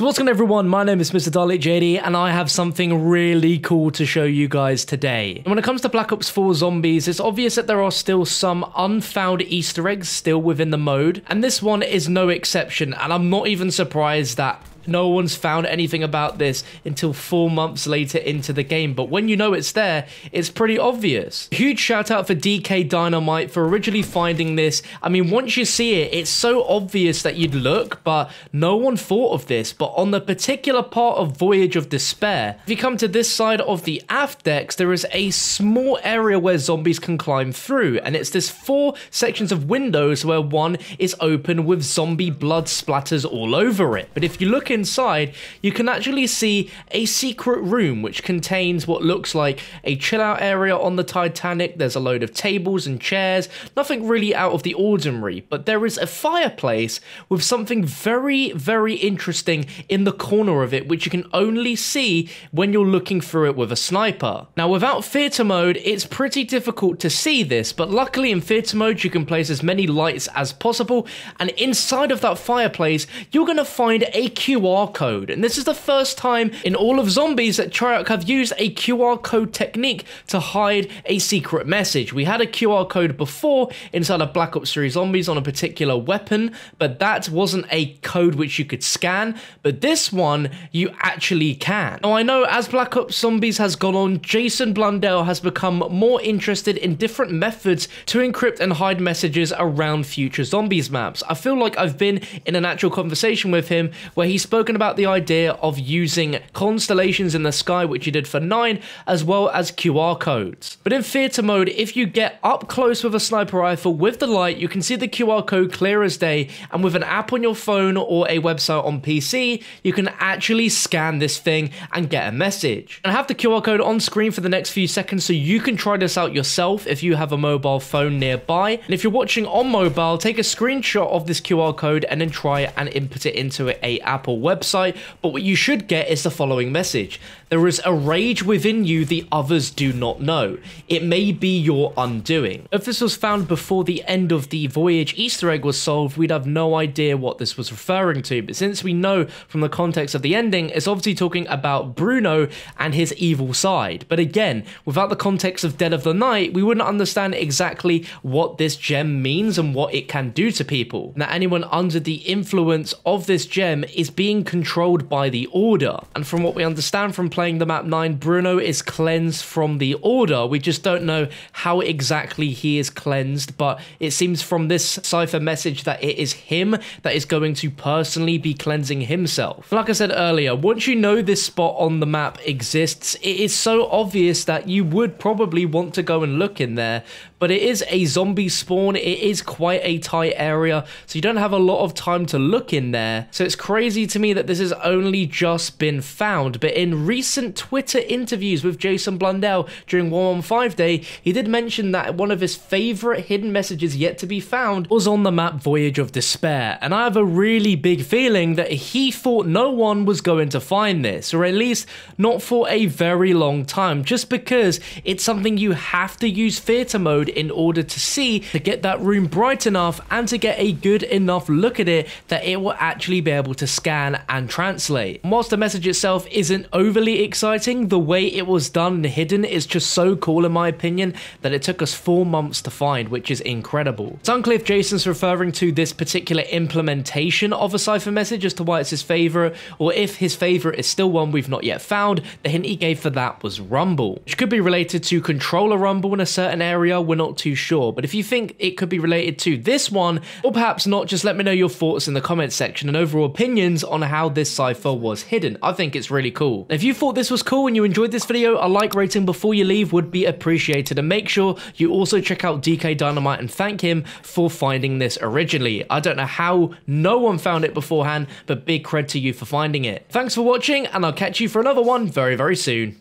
So what's going on everyone, my name is MrDalekJD and I have something really cool to show you guys today. And when it comes to Black Ops 4 Zombies, it's obvious that there are still some unfound Easter eggs still within the mode, and this one is no exception, and I'm not even surprised that no one's found anything about this until 4 months later into the game, but when you know it's there, it's pretty obvious. Huge shout out for DK Dynamite for originally finding this. I mean, once you see it, it's so obvious that you'd look, but no one thought of this. But on the particular part of Voyage of Despair, if you come to this side of the aft decks, there is a small area where zombies can climb through, and it's this 4 sections of windows where one is open with zombie blood splatters all over it. But if you look inside, you can actually see a secret room which contains what looks like a chill out area on the Titanic. There's a load of tables and chairs, nothing really out of the ordinary, but there is a fireplace with something very interesting in the corner of it, which you can only see when you're looking through it with a sniper. Now, without theater mode, it's pretty difficult to see this, but luckily in theater mode you can place as many lights as possible, and inside of that fireplace you're going to find a QR code, and this is the first time in all of Zombies that Treyarch have used a QR code technique to hide a secret message. We had a QR code before inside of Black Ops 3 Zombies on a particular weapon, but that wasn't a code which you could scan, but this one you actually can. Now, I know as Black Ops Zombies has gone on, Jason Blundell has become more interested in different methods to encrypt and hide messages around future Zombies maps. I feel like I've been in an actual conversation with him where he's spoken about the idea of using constellations in the sky, which he did for 9, as well as QR codes. But in theater mode, if you get up close with a sniper rifle with the light, you can see the QR code clear as day, and with an app on your phone or a website on PC, you can actually scan this thing and get a message. And I have the QR code on screen for the next few seconds so you can try this out yourself if you have a mobile phone nearby. And if you're watching on mobile, take a screenshot of this QR code and then try and input it into a app or website. But what you should get is the following message: there is a rage within you the others do not know. It may be your undoing. If this was found before the end of the Voyage Easter egg was solved, we'd have no idea what this was referring to, but since we know from the context of the ending, it's obviously talking about Bruno and his evil side. But again, without the context of Dead of the Night, we wouldn't understand exactly what this gem means and what it can do to people. Now, anyone under the influence of this gem is being controlled by the Order, and from what we understand from playing the map 9, Bruno is cleansed from the Order. We just don't know how exactly he is cleansed, but it seems from this cipher message that it is him that is going to personally be cleansing himself. Like I said earlier, once you know this spot on the map exists, it is so obvious that you would probably want to go and look in there, but it is a zombie spawn. It is quite a tight area, so you don't have a lot of time to look in there. So it's crazy to me that this has only just been found. But in recent Twitter interviews with Jason Blundell during 115 Day, he did mention that one of his favorite hidden messages yet to be found was on the map Voyage of Despair, and I have a really big feeling that he thought no one was going to find this, or at least not for a very long time, just because it's something you have to use theater mode in order to see, to get that room bright enough and to get a good enough look at it that it will actually be able to scan and translate. And whilst the message itself isn't overly exciting, the way it was done and hidden is just so cool in my opinion that it took us 4 months to find, which is incredible. It's unclear if Jason's referring to this particular implementation of a cipher message as to why it's his favorite, or if his favorite is still one we've not yet found. The hint he gave for that was Rumble, which could be related to controller rumble in a certain area. We're not too sure, but if you think it could be related to this one or perhaps not, just let me know your thoughts in the comments section and overall opinions on how this cipher was hidden. I think it's really cool. If you thought this was cool and you enjoyed this video, a like rating before you leave would be appreciated, and make sure you also check out DK Dynamite and thank him for finding this originally. I don't know how no one found it beforehand, but big cred to you for finding it. Thanks for watching, and I'll catch you for another one very soon.